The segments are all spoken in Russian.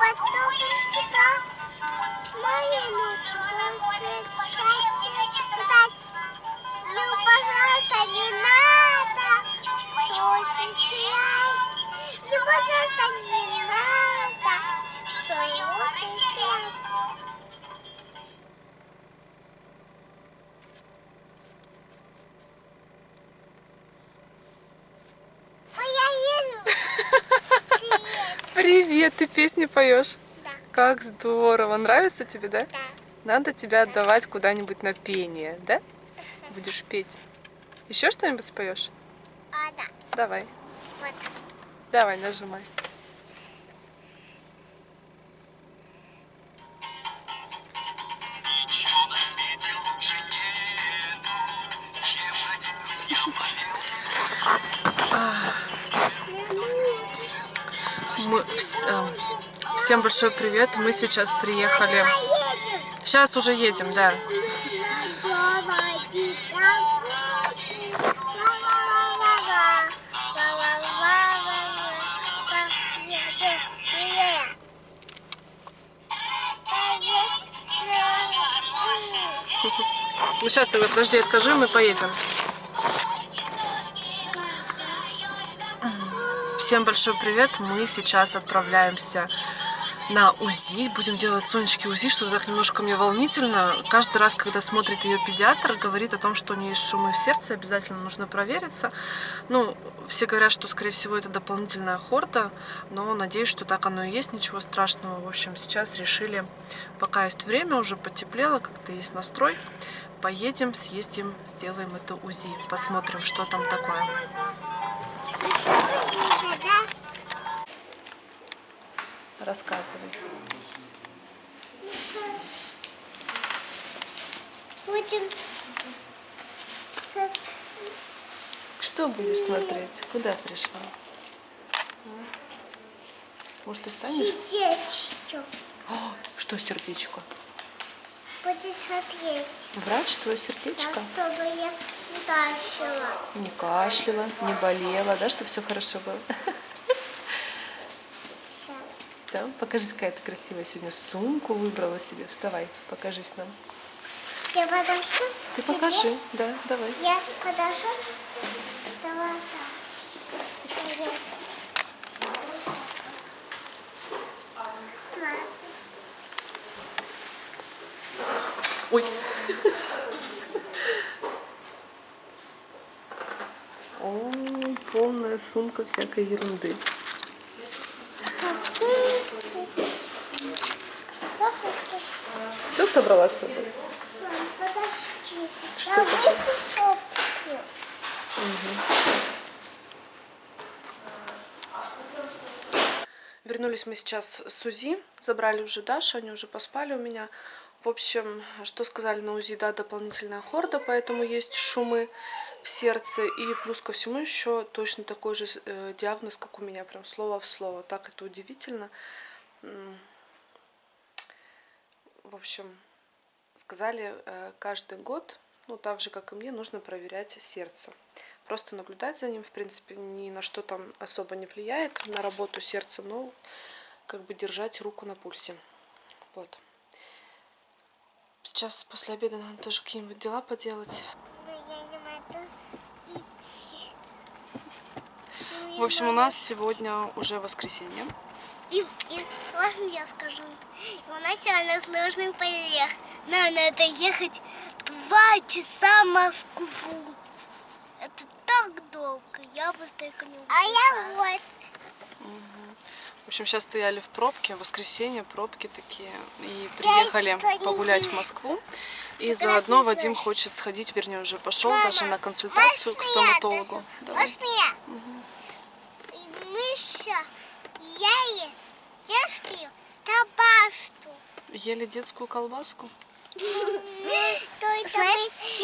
потом сюда малину кстати, ну, пожалуйста, не надо стучать. Ну, пожалуйста, не надо стучать. Привет, ты песни поешь? Да. Как здорово, нравится тебе, да? Да. Надо тебя отдавать куда-нибудь на пение, да? Будешь петь. Еще что-нибудь споешь? Да. Давай. Вот. Давай, нажимай. Всем большой привет. Мы сейчас приехали. Сейчас уже едем, да. Ну сейчас ты, подожди, скажи, мы поедем. Всем большой привет. Мы сейчас отправляемся на УЗИ. Будем делать Сонечке УЗИ, что так немножко мне волнительно. Каждый раз, когда смотрит ее педиатр, говорит о том, что у нее есть шумы в сердце, обязательно нужно провериться. Ну, все говорят, что, скорее всего, это дополнительная хорда, но надеюсь, что так оно и есть, ничего страшного. В общем, сейчас решили, пока есть время, уже потеплело, как-то есть настрой, поедем, съездим, сделаем это УЗИ, посмотрим, что там такое. Рассказывай. Будем... Что будешь смотреть? Куда пришла? Может, ты станешь? Сердечко. О, что сердечко? Будешь смотреть. Врач, твое сердечко? Да, чтобы я не кашляла. Не кашляла, не болела, да, чтобы все хорошо было? Все. Все, покажись, какая ты красивая сегодня сумку выбрала себе. Вставай, покажись нам. Я подожду. Ты Тебе? покажи, да, давай. Я подожду. Давай так. Ой. О, полная сумка всякой ерунды. Все собрала с собой? Мам, подожди. Что Я такое? выпью сопку. Вернулись мы сейчас с УЗИ, забрали уже Дашу, они уже поспали у меня. В общем, что сказали на УЗИ, да, дополнительная хорда, поэтому есть шумы в сердце. И плюс ко всему еще точно такой же диагноз, как у меня, прям слово в слово. Так это удивительно. В общем, сказали, каждый год, ну так же, как и мне, нужно проверять сердце. Просто наблюдать за ним, в принципе, ни на что там особо не влияет, на работу сердца, но как бы держать руку на пульсе. Вот. Сейчас после обеда надо тоже какие-нибудь дела поделать. Но я не могу идти. В общем, у нас сегодня уже воскресенье. И можно я скажу? У нас сегодня сложный поездка. Нам надо ехать 2 часа в Москву. Это так долго. Я бы столько не убежала. А я вот. В общем, сейчас стояли в пробке, в воскресенье, пробки такие. И приехали погулять в Москву. И заодно Вадим хочет сходить, вернее, уже пошел даже на консультацию к стоматологу. Давай. Можно я? Мы еще ели детскую колбаску. Ели детскую колбаску?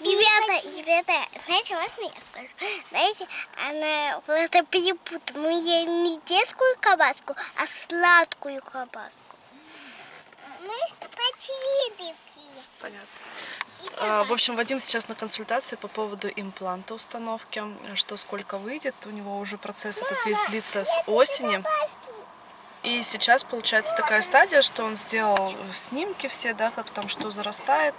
Ребята, знаете, можно я скажу? Знаете, она просто перепутала. Мы ели не детскую колбаску, а сладкую колбаску. Мы почти. Понятно. В общем, Вадим сейчас на консультации по поводу импланта установки, что сколько выйдет. У него уже процесс этот весь длится с осени. И сейчас получается такая стадия, что он сделал снимки все, да, как там что зарастает.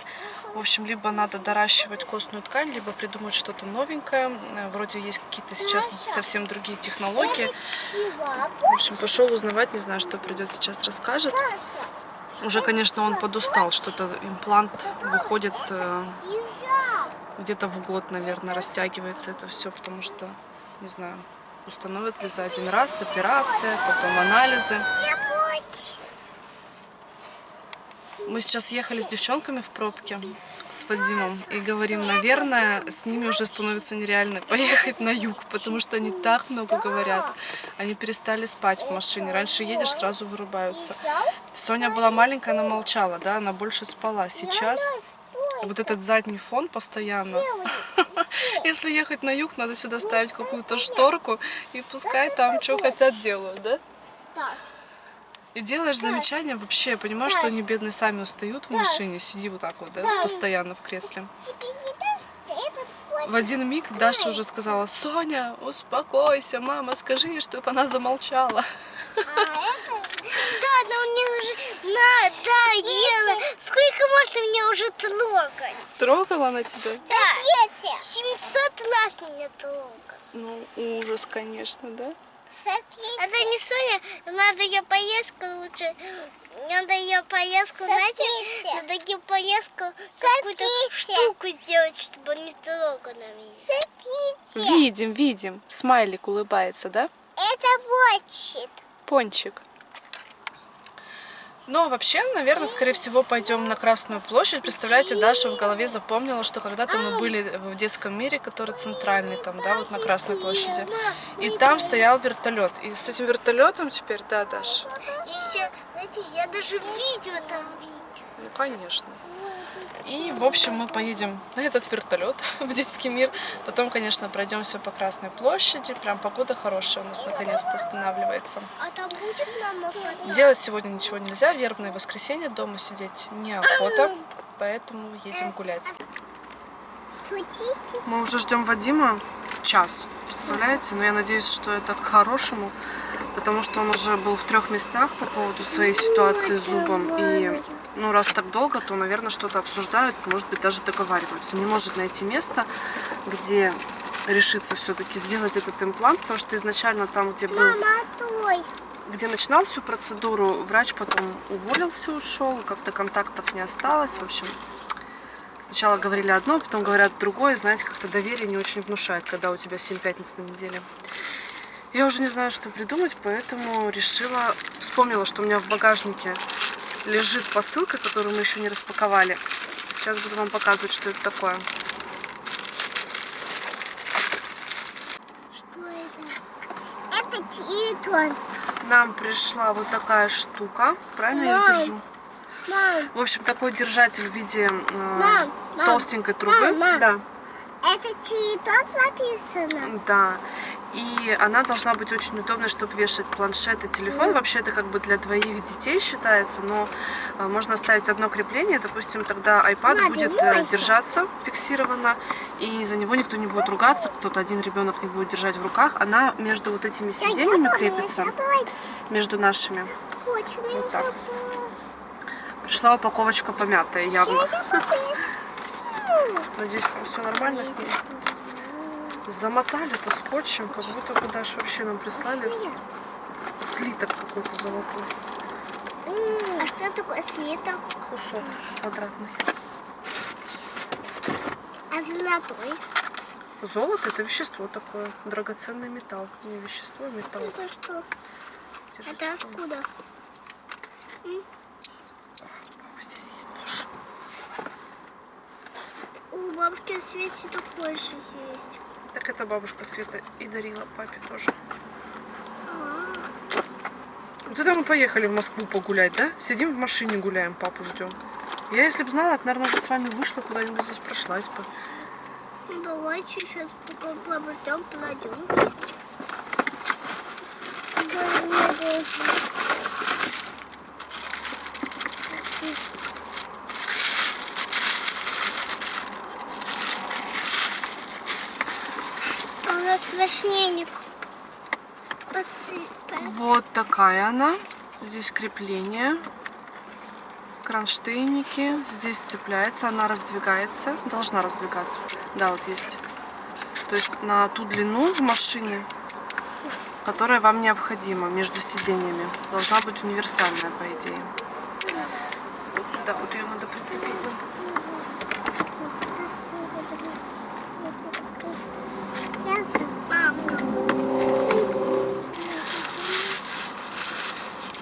В общем, либо надо доращивать костную ткань, либо придумать что-то новенькое. Вроде есть какие-то сейчас совсем другие технологии. В общем, пошел узнавать, не знаю, что придет сейчас, расскажет. Уже, конечно, он подустал, что-то имплант выходит где-то в год, наверное, растягивается это все, потому что, не знаю, установят ли за один раз, операция, потом анализы. Мы сейчас ехали с девчонками в пробке, с Вадимом, и говорим, наверное, с ними уже становится нереально поехать на юг, потому что они так много говорят. Они перестали спать в машине. Раньше едешь, сразу вырубаются. Соня была маленькая, она молчала, да, она больше спала. Сейчас вот этот задний фон постоянно. Если ехать на юг, надо сюда ставить какую-то шторку, и пускай там что хотят делают, да? И делаешь замечания, вообще, я понимаю, что они бедные сами устают в машине, сиди вот так вот, да, постоянно в кресле. В один миг Даша уже сказала: Соня, успокойся, мама, скажи ей, чтобы она замолчала. Да, но мне уже надоело. Сколько можно меня уже трогать? Трогала она тебя? Да, 700 раз меня трогать. Ну, ужас, конечно, да? Это не Соня, надо ее поездку лучше. Надо ее поездку, знаете, надо ее поездку какую-то штуку сделать, чтобы он не трогал на меня. Видим, видим. Смайлик улыбается, да? Это Пончик. Пончик. Но вообще, наверное, скорее всего, пойдем на Красную площадь. Представляете, Даша в голове запомнила, что когда-то мы были в детском мире, который центральный, там, да, вот на Красной площади. И там стоял вертолет. И с этим вертолетом теперь, да, Даша? Еще, знаете, я даже видео там видела. Ну, конечно. И, в общем, мы поедем на этот вертолет в детский мир. Потом, конечно, пройдемся по Красной площади. Прям погода хорошая у нас наконец-то устанавливается. А там будет мама? Делать сегодня ничего нельзя. Вербное воскресенье, дома сидеть неохота. Поэтому едем гулять. Мы уже ждем Вадима час, представляете? Но я надеюсь, что это к хорошему. Потому что он уже был в 3 местах по поводу своей ситуации с зубом. И, ну, раз так долго, то, наверное, что-то обсуждают, может быть, даже договариваются. Не может найти место, где решится все-таки сделать этот имплант, потому что изначально там, где был, где начинал всю процедуру, врач потом уволился, ушел, как-то контактов не осталось. В общем, сначала говорили одно, потом говорят другое. Знаете, как-то доверие не очень внушает, когда у тебя 7 пятниц на неделе. Я уже не знаю, что придумать, поэтому решила, вспомнила, что у меня в багажнике лежит посылка, которую мы еще не распаковали. Сейчас буду вам показывать, что это такое. Что это? Это телефон. Нам пришла вот такая штука, правильно я ее держу? Мам. В общем, такой держатель в виде толстенькой трубы. Мам. Да. Это телефон написано? Да. И она должна быть очень удобной, чтобы вешать планшет и телефон. Вообще это как бы для двоих детей считается, но можно оставить одно крепление. Допустим, тогда iPad будет держаться фиксированно, и за него никто не будет ругаться, кто-то один ребенок не будет держать в руках. Она между вот этими сиденьями крепится, между нашими. Вот так. Пришла упаковочка помятая явно. Надеюсь, там все нормально с ней. Замотали это скотчем, как будто бы даже вообще нам прислали слиток какой-то золотой. А что такое слиток? Кусок квадратный. А золотой? Золото — это вещество такое, драгоценный металл. Не вещество, а металл. Это что? Держи, Это откуда? здесь есть нож. У бабушки Свети такой же есть. Так это бабушка Света и дарила папе тоже. Вот это мы поехали в Москву погулять, да? Сидим в машине, гуляем, папу ждем. Я, если бы знала, наверное, уже с вами вышла куда-нибудь, здесь прошлась бы. Ну давайте сейчас пока папу ждем, пройдем. У нас сплошненник. Вот такая она. Здесь крепление, кронштейники. Здесь цепляется, она раздвигается. Должна раздвигаться. Да, вот есть. То есть на ту длину машины, которая вам необходима между сиденьями. Должна быть универсальная, по идее. Вот сюда вот ее надо прицепить.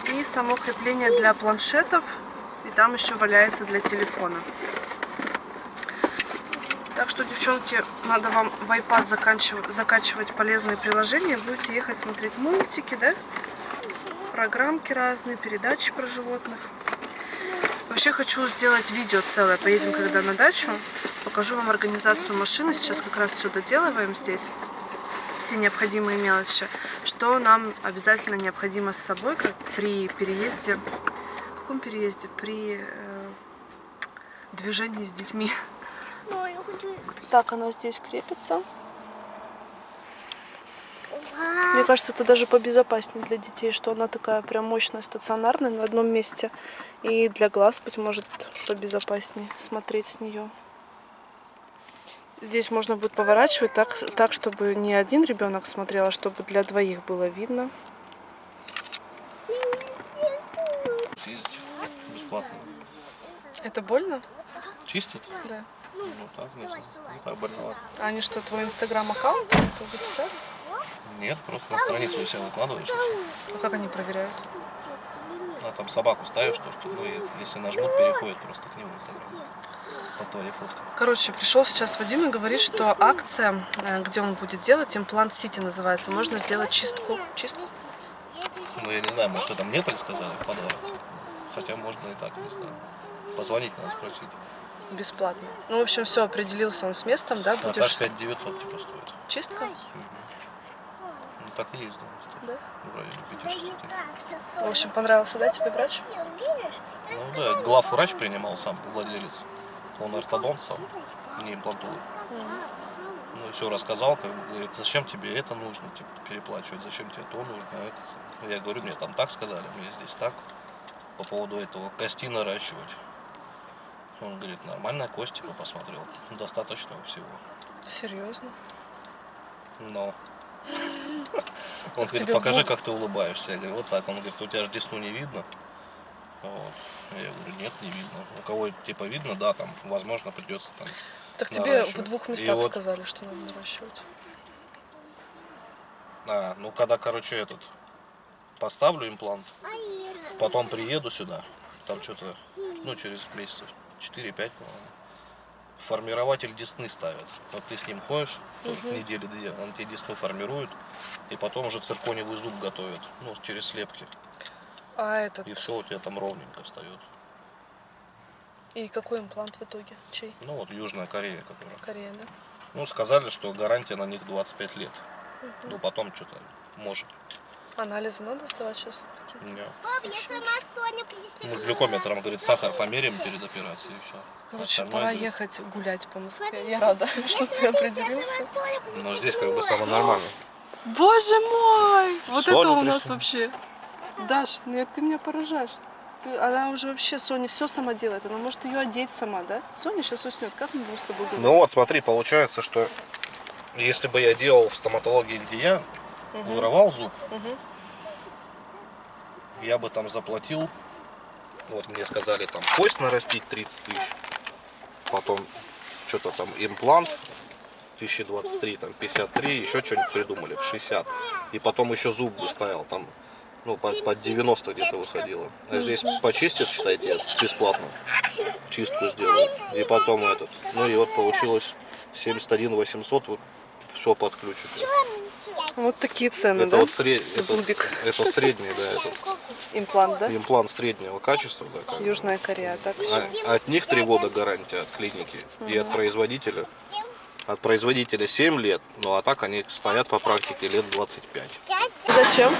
И само крепление для планшетов. И там еще валяется для телефона. Так что, девчонки, надо вам в iPad закачивать полезные приложения. Будете ехать смотреть мультики, да? Программки разные, передачи про животных. Вообще хочу сделать видео целое. Поедем когда на дачу. Покажу вам организацию машины. Сейчас как раз все доделываем здесь. Все необходимые мелочи. Что нам обязательно необходимо с собой, как при переезде. В каком переезде? При движении с детьми. Так она здесь крепится. Мне кажется, это даже побезопаснее для детей, что она такая прям мощная, стационарная на одном месте. И для глаз, быть может, побезопаснее смотреть с нее. Здесь можно будет поворачивать так, чтобы не один ребенок смотрел, а чтобы для двоих было видно. Съездить бесплатно. Это больно? Чистят? Да. Ну так, не так больновато. А они что, твой инстаграм-аккаунт это записали? Нет, просто на страницу у себя выкладываешь. И все. А как они проверяют? А там собаку ставишь, то что, ну, и если нажмут, переходит просто к ним в инстаграм. По твоей фотке. Короче, пришел сейчас Вадим и говорит, что акция, где он будет делать, имплант Сити называется, можно сделать чистку. Чистку? Ну я не знаю, может это мне так сказали в подарок. Хотя можно и так, не знаю. Позвонить надо спросить. Бесплатно. Ну, в общем, все, определился он с местом, да, А так будешь... 5900 типа стоит. Чистка? Ну так и есть, да. Да? В районе 5-6. В общем, понравился, да, тебе врач? Ну да, главврач принимал сам, владелец. Он ортодонт сам, не имплантолог. Ну и все рассказал, как бы, говорит, зачем тебе это нужно, типа, переплачивать, зачем тебе то нужно, а это. Я говорю, мне там так сказали, мне здесь так, по поводу этого, кости наращивать. Он говорит, нормальная кость, типа, посмотрел, достаточно всего. Серьезно? Но он говорит, тебе покажи, в как ты улыбаешься. Я говорю, вот так. Он говорит, у тебя же десну не видно. Вот. Я говорю, нет, не видно. У кого типа видно, да, там, возможно, придется там. Так тебе в наращивать. 2 И местах вот, сказали, что надо наращивать. ну когда, короче, этот поставлю имплант, потом приеду сюда, там что-то, ну, через месяцев 4-5, по-моему, формирователь десны ставят. Вот ты с ним ходишь, тоже недели 2, он тебе десну формирует, и потом уже циркониевый зуб готовят, ну, через слепки. А этот... И все у тебя там ровненько встает. И какой имплант в итоге? Чей? Ну вот Южная Корея, которая. Корея, да? Ну, сказали, что гарантия на них 25 лет. Ну, потом что-то может. Анализы надо сдавать сейчас? Не. Пап, я сама Соня принесла. Мы глюкометром, говорит, сахар померим перед операцией и все. Короче, пора ехать гулять по Москве. Я рада, что ты определился. Но здесь как бы самое нормальное. Боже мой! Вот Соня это у нас пришла. вообще. Даш, нет, ты меня поражаешь. Она уже вообще, Соня, все сама делает. Она может ее одеть сама, да? Соня сейчас уснет. Как мы будем с тобой говорить? Ну вот, смотри, получается, что если бы я делал в стоматологии, где я вырывал зуб, я бы там заплатил, вот мне сказали, там кость нарастить 30 тысяч, потом что-то там имплант 1023, там 53, еще что-нибудь придумали, 60. И потом еще зуб бы ставил, там, ну, под 90 где-то выходило. А здесь почистят, считайте, бесплатно. Чистку сделают. И потом этот. Ну и вот получилось 71 800, вот все подключится. Вот такие цены, Это да? вот Зубик. это средний, да, этот Имплант, да? имплант среднего качества, да, как бы. Южная Корея, так? От них 3 года гарантия от клиники и от производителя. От производителя 7 лет, ну а так они стоят по практике лет 25. Зачем?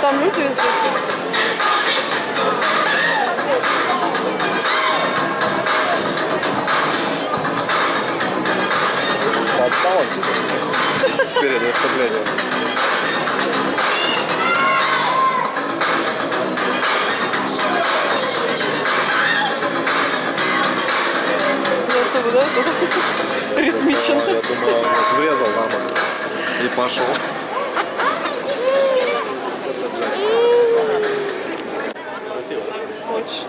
Там люди везде. Перед выступлением. Ритмичен. Я думаю, он вот врезал на бок и пошел. Красиво, да? Очень.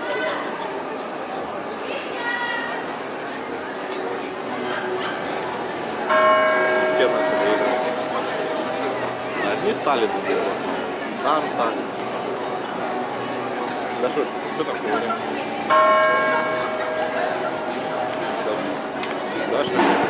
Те начали играть. Одни стали тут делать. Там стали. Да что там говорим? Да что?